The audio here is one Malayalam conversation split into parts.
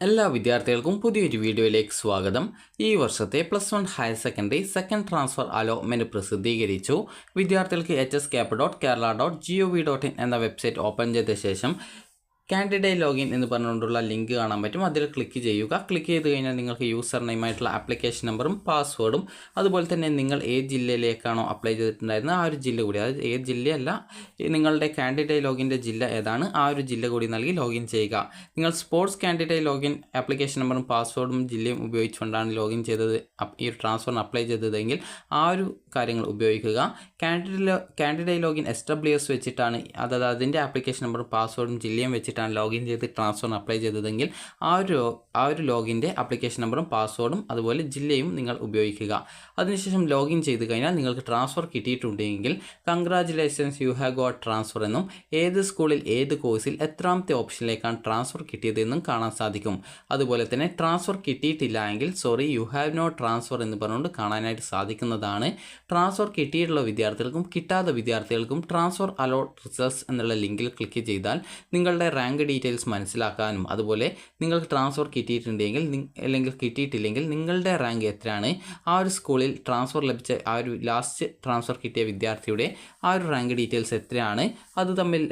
എല്ലാ വിദ്യാർത്ഥികൾക്കും പുതിയൊരു വീഡിയോയിലേക്ക് സ്വാഗതം. ഈ വർഷത്തെ +1 higher secondary second transfer allotment പ്രസിദ്ധീകരിച്ചു. വിദ്യാർത്ഥികൾക്ക് hscap.kerala.gov.in എന്ന വെബ്സൈറ്റ് ഓപ്പൺ ചെയ്ത ശേഷം കാൻഡിഡേറ്റ് ലോഗിൻ എന്ന് പറഞ്ഞുകൊണ്ടുള്ള ലിങ്ക് കാണാൻ പറ്റും. അതിൽ ക്ലിക്ക് ചെയ്യുക. ക്ലിക്ക് ചെയ്ത് കഴിഞ്ഞാൽ നിങ്ങൾക്ക് യൂസർ നെയിമായിട്ടുള്ള ആപ്ലിക്കേഷൻ നമ്പറും പാസ്വേഡും അതുപോലെ തന്നെ നിങ്ങൾ ഏത് ജില്ലയിലേക്കാണോ അപ്ലൈ ചെയ്തിട്ടുണ്ടായിരുന്നത് ആ ഒരു ജില്ല കൂടി, അതായത് ഏത് ജില്ലയല്ല, നിങ്ങളുടെ കാൻഡിഡേറ്റ് ലോഗിൻ്റെ ജില്ല ഏതാണ് ആ ഒരു ജില്ല കൂടി നൽകി ലോഗിൻ ചെയ്യുക. നിങ്ങൾ സ്പോർട്സ് കാൻഡിഡേറ്റ് ലോഗിൻ ആപ്ലിക്കേഷൻ നമ്പറും പാസ്വേഡും ജില്ലയും ഉപയോഗിച്ചുകൊണ്ടാണ് ലോഗിൻ ചെയ്തത്, ഈ ഒരു ട്രാൻസ്ഫറിന് അപ്ലൈ ചെയ്തതെങ്കിൽ ആ ഒരു കാര്യങ്ങൾ ഉപയോഗിക്കുക. കാൻഡിഡേറ്റ് ലോഗിൻ SWS വെച്ചിട്ടാണ്, അതായത് അതിൻ്റെ ആപ്ലിക്കേഷൻ നമ്പറും പാസ്വേഡും ജില്ലയും വെച്ചിട്ടാണ് ലോഗിൻ ചെയ്ത് ട്രാൻസ്ഫറിന് അപ്ലൈ ചെയ്തതെങ്കിൽ ആ ഒരു ലോഗിൻ്റെ ആപ്ലിക്കേഷൻ നമ്പറും പാസ്വേഡും അതുപോലെ ജില്ലയും നിങ്ങൾ ഉപയോഗിക്കുക. അതിനുശേഷം ലോഗിൻ ചെയ്ത് കഴിഞ്ഞാൽ നിങ്ങൾക്ക് ട്രാൻസ്ഫർ കിട്ടിയിട്ടുണ്ടെങ്കിൽ congratulations you have got transfer എന്നും ഏത് സ്കൂളിൽ ഏത് കോഴ്സിൽ എത്രാമത്തെ ഓപ്ഷനിലേക്കാണ് ട്രാൻസ്ഫർ കിട്ടിയതെന്നും കാണാൻ സാധിക്കും. അതുപോലെ തന്നെ ട്രാൻസ്ഫർ കിട്ടിയിട്ടില്ല എങ്കിൽ sorry you have no transfer എന്ന് പറഞ്ഞുകൊണ്ട് കാണാനായിട്ട് സാധിക്കുന്നതാണ്. ട്രാൻസ്ഫർ കിട്ടിയിട്ടുള്ള വിദ്യാർത്ഥികൾക്കും കിട്ടാത്ത വിദ്യാർത്ഥികൾക്കും ട്രാൻസ്ഫർ അലോട്ട് റിസൾട്ട്സ് എന്നുള്ള ലിങ്കിൽ ക്ലിക്ക് ചെയ്താൽ നിങ്ങളുടെ റാങ്ക് ഡീറ്റെയിൽസ് മനസ്സിലാക്കാനും അതുപോലെ നിങ്ങൾക്ക് ട്രാൻസ്ഫർ കിട്ടിയിട്ടുണ്ടെങ്കിൽ അല്ലെങ്കിൽ കിട്ടിയിട്ടില്ലെങ്കിൽ നിങ്ങളുടെ റാങ്ക് എത്രയാണ്, ആ ഒരു സ്കൂളിൽ ട്രാൻസ്ഫർ ലഭിച്ച ആ ഒരു ലാസ്റ്റ് ട്രാൻസ്ഫർ കിട്ടിയ വിദ്യാർത്ഥിയുടെ ആ ഒരു റാങ്ക് ഡീറ്റെയിൽസ് എത്രയാണ്, അത് തമ്മിൽ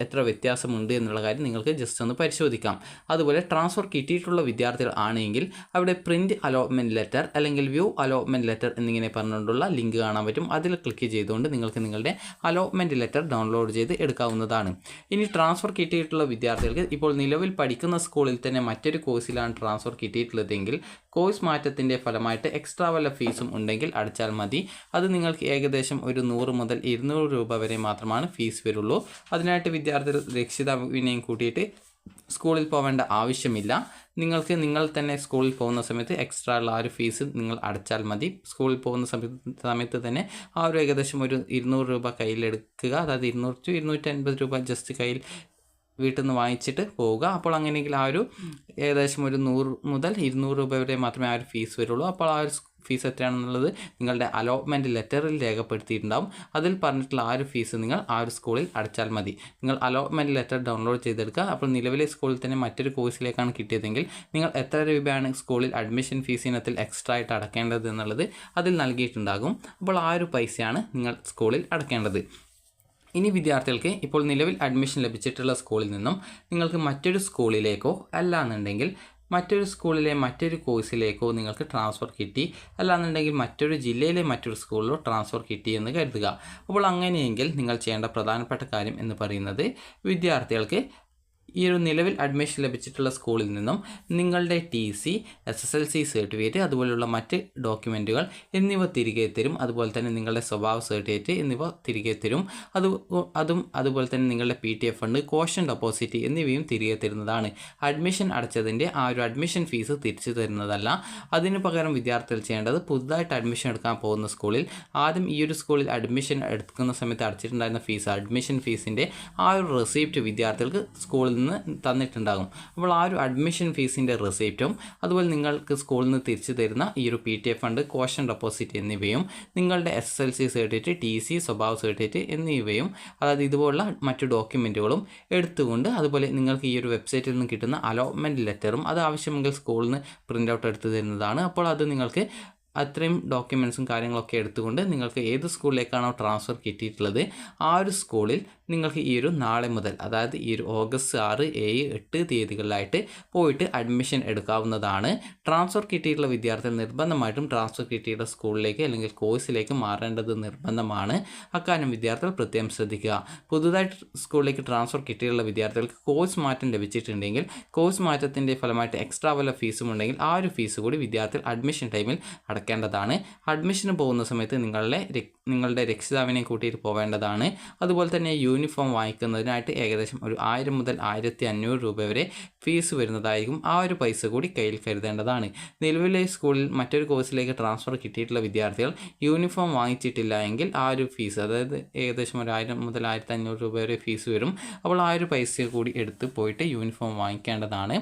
എത്ര വ്യത്യാസമുണ്ട് എന്നുള്ള കാര്യം നിങ്ങൾക്ക് ജസ്റ്റ് ഒന്ന് പരിശോധിക്കാം. അതുപോലെ ട്രാൻസ്ഫർ കിട്ടിയിട്ടുള്ള വിദ്യാർത്ഥികൾ ആണെങ്കിൽ അവിടെ പ്രിൻറ്റ് അലോട്ട്മെൻറ്റ് ലെറ്റർ അല്ലെങ്കിൽ വ്യൂ അലോട്ട്മെൻറ്റ് ലെറ്റർ എന്നിങ്ങനെ പറഞ്ഞുകൊണ്ടുള്ള ലിങ്ക് കാണാൻ പറ്റും. അതിൽ ക്ലിക്ക് ചെയ്തുകൊണ്ട് നിങ്ങൾക്ക് നിങ്ങളുടെ അലോട്ട്മെൻറ്റ് ലെറ്റർ ഡൗൺലോഡ് ചെയ്ത് എടുക്കാവുന്നതാണ്. ഇനി ട്രാൻസ്ഫർ കിട്ടിയിട്ടുള്ള വിദ്യാർത്ഥികൾക്ക് ഇപ്പോൾ നിലവിൽ പഠിക്കുന്ന സ്കൂളിൽ തന്നെ മറ്റൊരു കോഴ്സിലാണ് ട്രാൻസ്ഫർ കിട്ടിയിട്ടുള്ളതെങ്കിൽ കോഴ്സ് മാറ്റത്തിൻ്റെ ഫലമായിട്ട് എക്സ്ട്രാ വല്ല ഫീസും ഉണ്ടെങ്കിൽ അടച്ചാൽ മതി. അത് നിങ്ങൾക്ക് ഏകദേശം ഒരു 100 മുതൽ 200 രൂപ വരെ മാത്രമാണ് ഫീസ് വരുള്ളൂ. അതിനായിട്ട് വിദ്യാർത്ഥികൾ രക്ഷിതാവിനെയും കൂട്ടിയിട്ട് സ്കൂളിൽ പോവേണ്ട ആവശ്യമില്ല. നിങ്ങൾ തന്നെ സ്കൂളിൽ പോകുന്ന സമയത്ത് എക്സ്ട്രാ ഉള്ള ആ ഒരു ഫീസ് നിങ്ങൾ അടച്ചാൽ മതി. സ്കൂളിൽ പോകുന്ന സമയത്ത് തന്നെ ആ ഒരു ഏകദേശം ഒരു 200 രൂപ കയ്യിലെടുക്കുക, അതായത് 200 to 250 രൂപ ജസ്റ്റ് കയ്യിൽ വീട്ടിൽ നിന്ന് വാങ്ങിച്ചിട്ട് പോവുക. അപ്പോൾ അങ്ങനെയെങ്കിൽ ആ ഒരു ഏകദേശം ഒരു 100 മുതൽ 200 രൂപ വരെ മാത്രമേ ആ ഒരു ഫീസ് വരുള്ളൂ. അപ്പോൾ ആ ഒരു ഫീസ് എത്രയാണെന്നുള്ളത് നിങ്ങളുടെ അലോട്ട്മെൻറ്റ് ലെറ്ററിൽ രേഖപ്പെടുത്തിയിട്ടുണ്ടാവും. അതിൽ പറഞ്ഞിട്ടുള്ള ആ ഒരു ഫീസ് നിങ്ങൾ ആ ഒരു സ്കൂളിൽ അടച്ചാൽ മതി. നിങ്ങൾ അലോട്ട്മെൻറ്റ് ലെറ്റർ ഡൗൺലോഡ് ചെയ്തെടുക്കുക. അപ്പോൾ നിലവിലെ സ്കൂളിൽ തന്നെ മറ്റൊരു കോഴ്സിലേക്കാണ് കിട്ടിയതെങ്കിൽ നിങ്ങൾ എത്ര രൂപയാണ് സ്കൂളിൽ അഡ്മിഷൻ ഫീസ് ഇനത്തിൽ എക്സ്ട്രാ ആയിട്ട് അടക്കേണ്ടത് എന്നുള്ളത് അതിൽ നൽകിയിട്ടുണ്ടാകും. അപ്പോൾ ആ ഒരു പൈസയാണ് നിങ്ങൾ സ്കൂളിൽ അടക്കേണ്ടത്. ഇനി വിദ്യാർത്ഥികൾക്ക് ഇപ്പോൾ നിലവിൽ അഡ്മിഷൻ ലഭിച്ചിട്ടുള്ള സ്കൂളിൽ നിന്നും നിങ്ങൾക്ക് മറ്റൊരു സ്കൂളിലേക്കോ അല്ലാന്നുണ്ടെങ്കിൽ മറ്റൊരു സ്കൂളിലെ മറ്റൊരു കോഴ്സിലേക്കോ നിങ്ങൾക്ക് ട്രാൻസ്ഫർ കിട്ടി, അല്ലാന്നുണ്ടെങ്കിൽ മറ്റൊരു ജില്ലയിലെ മറ്റൊരു സ്കൂളിലോ ട്രാൻസ്ഫർ കിട്ടി എന്ന് കരുതുക. അപ്പോൾ അങ്ങനെയെങ്കിൽ നിങ്ങൾ ചെയ്യേണ്ട പ്രധാനപ്പെട്ട കാര്യം എന്ന് പറയുന്നത് വിദ്യാർത്ഥികൾക്ക് ഈ ഒരു നിലവിൽ അഡ്മിഷൻ ലഭിച്ചിട്ടുള്ള സ്കൂളിൽ നിന്നും നിങ്ങളുടെ TC, SSLC സർട്ടിഫിക്കറ്റ് അതുപോലെയുള്ള മറ്റ് ഡോക്യുമെൻറ്റുകൾ എന്നിവ തിരികെ തരും. അതുപോലെ തന്നെ നിങ്ങളുടെ സ്വഭാവ സർട്ടിഫിക്കറ്റ് എന്നിവ തിരികെ തരും. അതുപോലെ തന്നെ നിങ്ങളുടെ PTF ഫണ്ട്, കോഷൻ ഡെപ്പോസിറ്റ് എന്നിവയും തിരികെ തരുന്നതാണ്. അഡ്മിഷൻ അടച്ചതിൻ്റെ ആ ഒരു അഡ്മിഷൻ ഫീസ് തിരിച്ചു തരുന്നതല്ല. അതിന് പകരം വിദ്യാർത്ഥികൾ ചെയ്യേണ്ടത് പുതുതായിട്ട് അഡ്മിഷൻ എടുക്കാൻ പോകുന്ന സ്കൂളിൽ ആദ്യം ഈ ഒരു സ്കൂളിൽ അഡ്മിഷൻ എടുക്കുന്ന സമയത്ത് അടച്ചിട്ടുണ്ടായിരുന്ന ഫീസ്, അഡ്മിഷൻ ഫീസിൻ്റെ ആ ഒരു റെസിപ്റ്റ് വിദ്യാർത്ഥികൾക്ക് സ്കൂളിൽ നിന്ന് തന്നിട്ടുണ്ടാകും. അപ്പോൾ ആ ഒരു അഡ്മിഷൻ ഫീസിൻ്റെ റെസിപ്റ്റും അതുപോലെ നിങ്ങൾക്ക് സ്കൂളിൽ നിന്ന് തിരിച്ചു തരുന്ന ഈ ഒരു PTF ഫണ്ട്, കോഷൻ ഡെപ്പോസിറ്റ് എന്നിവയും നിങ്ങളുടെ SSLC സർട്ടിഫിക്കറ്റ്, TC, സ്വഭാവ സർട്ടിഫിക്കറ്റ് എന്നിവയും അതായത് ഇതുപോലുള്ള മറ്റു ഡോക്യുമെൻറ്റുകളും എടുത്തുകൊണ്ട് അതുപോലെ നിങ്ങൾക്ക് ഈ ഒരു വെബ്സൈറ്റിൽ നിന്ന് കിട്ടുന്ന അലോട്ട്മെൻറ്റ് ലെറ്ററും അത് ആവശ്യമെങ്കിൽ സ്കൂളിൽ നിന്ന് പ്രിൻ്റ് ഔട്ട് എടുത്ത് തരുന്നതാണ്. അപ്പോൾ അത് നിങ്ങൾക്ക് അത്രയും ഡോക്യുമെൻറ്റ്സും കാര്യങ്ങളൊക്കെ എടുത്തുകൊണ്ട് നിങ്ങൾക്ക് ഏത് സ്കൂളിലേക്കാണോ ട്രാൻസ്ഫർ കിട്ടിയിട്ടുള്ളത് ആ ഒരു സ്കൂളിൽ നിങ്ങൾക്ക് ഈ ഒരു നാളെ മുതൽ, അതായത് ഈ ഒരു ഓഗസ്റ്റ് 6, 7, 8 തീയതികളിലായിട്ട് പോയിട്ട് അഡ്മിഷൻ എടുക്കാവുന്നതാണ്. ട്രാൻസ്ഫർ കിട്ടിയിട്ടുള്ള വിദ്യാർത്ഥികൾ നിർബന്ധമായിട്ടും ട്രാൻസ്ഫർ കിട്ടിയിട്ടുള്ള സ്കൂളിലേക്ക് അല്ലെങ്കിൽ കോഴ്സിലേക്ക് മാറേണ്ടത് നിർബന്ധമാണ്. അക്കാര്യം വിദ്യാർത്ഥികൾ പ്രത്യേകം ശ്രദ്ധിക്കുക. പുതുതായിട്ട് സ്കൂളിലേക്ക് ട്രാൻസ്ഫർ കിട്ടിയിട്ടുള്ള വിദ്യാർത്ഥികൾക്ക് കോഴ്സ് മാറ്റം ലഭിച്ചിട്ടുണ്ടെങ്കിൽ കോഴ്സ് മാറ്റത്തിൻ്റെ ഫലമായിട്ട് എക്സ്ട്രാ വല്ല ഫീസും ഉണ്ടെങ്കിൽ ആ ഒരു ഫീസ് കൂടി വിദ്യാർത്ഥികൾ അഡ്മിഷൻ ടൈമിൽ അടയ്ക്കേണ്ടതാണ്. അഡ്മിഷന് പോകുന്ന സമയത്ത് നിങ്ങളുടെ രക്ഷിതാവിനെ കൂട്ടിയിട്ട് പോവേണ്ടതാണ്. അതുപോലെ തന്നെ യൂണിഫോം വാങ്ങിക്കുന്നതിനായിട്ട് ഏകദേശം ഒരു 1000 മുതൽ 1500 രൂപ വരെ ഫീസ് വരുന്നതായിരിക്കും. ആ ഒരു പൈസ കൂടി കയ്യിൽ കരുതേണ്ടതാണ്. നിലവിലെ സ്കൂളിൽ മറ്റൊരു കോഴ്സിലേക്ക് ട്രാൻസ്ഫർ കിട്ടിയിട്ടുള്ള വിദ്യാർത്ഥികൾ യൂണിഫോം വാങ്ങിച്ചിട്ടില്ല എങ്കിൽ ആ ഒരു ഫീസ്, അതായത് ഏകദേശം ഒരു 1000 മുതൽ 1500 രൂപ വരെ ഫീസ് വരും. അപ്പോൾ ആ ഒരു പൈസ കൂടി എടുത്ത് പോയിട്ട് യൂണിഫോം വാങ്ങിക്കേണ്ടതാണ്.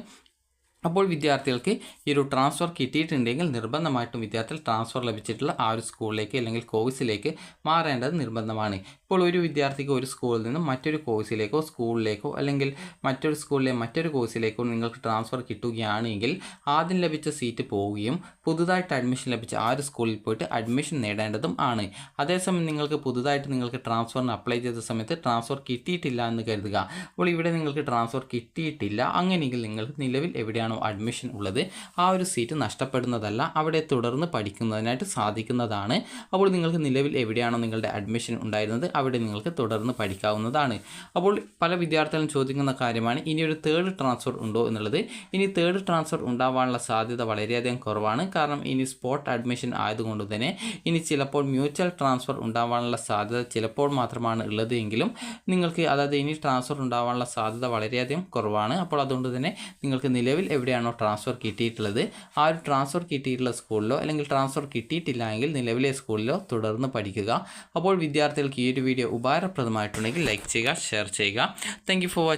അപ്പോൾ വിദ്യാർത്ഥികൾക്ക് ഈ ഒരു ട്രാൻസ്ഫർ കിട്ടിയിട്ടുണ്ടെങ്കിൽ നിർബന്ധമായിട്ടും വിദ്യാർത്ഥികൾ ട്രാൻസ്ഫർ ലഭിച്ചിട്ടുള്ള ആ ഒരു സ്കൂളിലേക്ക് അല്ലെങ്കിൽ കോഴ്സിലേക്ക് മാറേണ്ടത് നിർബന്ധമാണ്. ഇപ്പോൾ ഒരു വിദ്യാർത്ഥിക്ക് ഒരു സ്കൂളിൽ നിന്നും മറ്റൊരു കോഴ്സിലേക്കോ സ്കൂളിലേക്കോ അല്ലെങ്കിൽ മറ്റൊരു സ്കൂളിലെ മറ്റൊരു കോഴ്സിലേക്കോ നിങ്ങൾക്ക് ട്രാൻസ്ഫർ കിട്ടുകയാണെങ്കിൽ ആദ്യം ലഭിച്ച സീറ്റ് പോവുകയും പുതുതായിട്ട് അഡ്മിഷൻ ലഭിച്ച ആ ഒരു സ്കൂളിൽ പോയിട്ട് അഡ്മിഷൻ നേടേണ്ടതും ആണ്. അതേസമയം നിങ്ങൾക്ക് ട്രാൻസ്ഫറിന് അപ്ലൈ ചെയ്ത സമയത്ത് ട്രാൻസ്ഫർ കിട്ടിയിട്ടില്ല എന്ന് കരുതുക. അപ്പോൾ ഇവിടെ നിങ്ങൾക്ക് ട്രാൻസ്ഫർ കിട്ടിയിട്ടില്ല, അങ്ങനെയെങ്കിൽ നിങ്ങൾക്ക് നിലവിൽ എവിടെയാണോ അഡ്മിഷൻ ഉള്ളത് ആ ഒരു സീറ്റ് നഷ്ടപ്പെടുന്നതല്ല, അവിടെ തുടർന്ന് പഠിക്കുന്നതിനായിട്ട് സാധിക്കുന്നതാണ്. അപ്പോൾ നിങ്ങൾക്ക് നിലവിൽ എവിടെയാണോ നിങ്ങളുടെ അഡ്മിഷൻ ഉണ്ടായിരുന്നത് അവിടെ നിങ്ങൾക്ക് തുടർന്ന് പഠിക്കാവുന്നതാണ്. അപ്പോൾ പല വിദ്യാർത്ഥികളും ചോദിക്കുന്ന കാര്യമാണ് ഇനി ഒരു തേർഡ് ട്രാൻസ്ഫർ ഉണ്ടോ എന്നുള്ളത്. ഇനി തേർഡ് ട്രാൻസ്ഫർ ഉണ്ടാവാനുള്ള സാധ്യത വളരെയധികം കുറവാണ്. കാരണം ഇനി സ്പോട്ട് അഡ്മിഷൻ ആയതുകൊണ്ട് തന്നെ ഇനി ചിലപ്പോൾ മ്യൂച്വൽ ട്രാൻസ്ഫർ ഉണ്ടാവാനുള്ള സാധ്യത ചിലപ്പോൾ മാത്രമാണ് ഉള്ളത് എങ്കിലും നിങ്ങൾക്ക് ഇനി ട്രാൻസ്ഫർ ഉണ്ടാവാനുള്ള സാധ്യത വളരെയധികം കുറവാണ്. അപ്പോൾ അതുകൊണ്ട് തന്നെ നിങ്ങൾക്ക് നിലവിൽ എവിടെയാണോ ട്രാൻസ്ഫർ കിട്ടിയിട്ടുള്ളത് ആ ഒരു ട്രാൻസ്ഫർ കിട്ടിയിട്ടുള്ള സ്കൂളിലോ അല്ലെങ്കിൽ ട്രാൻസ്ഫർ കിട്ടിയിട്ടില്ല എങ്കിൽ നിലവിലെ സ്കൂളിലോ തുടർന്ന് പഠിക്കുക. അപ്പോൾ വിദ്യാർത്ഥികൾക്ക് ഈ ഒരു വീഡിയോ ഉപകാരപ്രദമായിട്ടുണ്ടെങ്കിൽ ലൈക്ക് ചെയ്യുക, ഷെയർ ചെയ്യുക. Thank you for watching.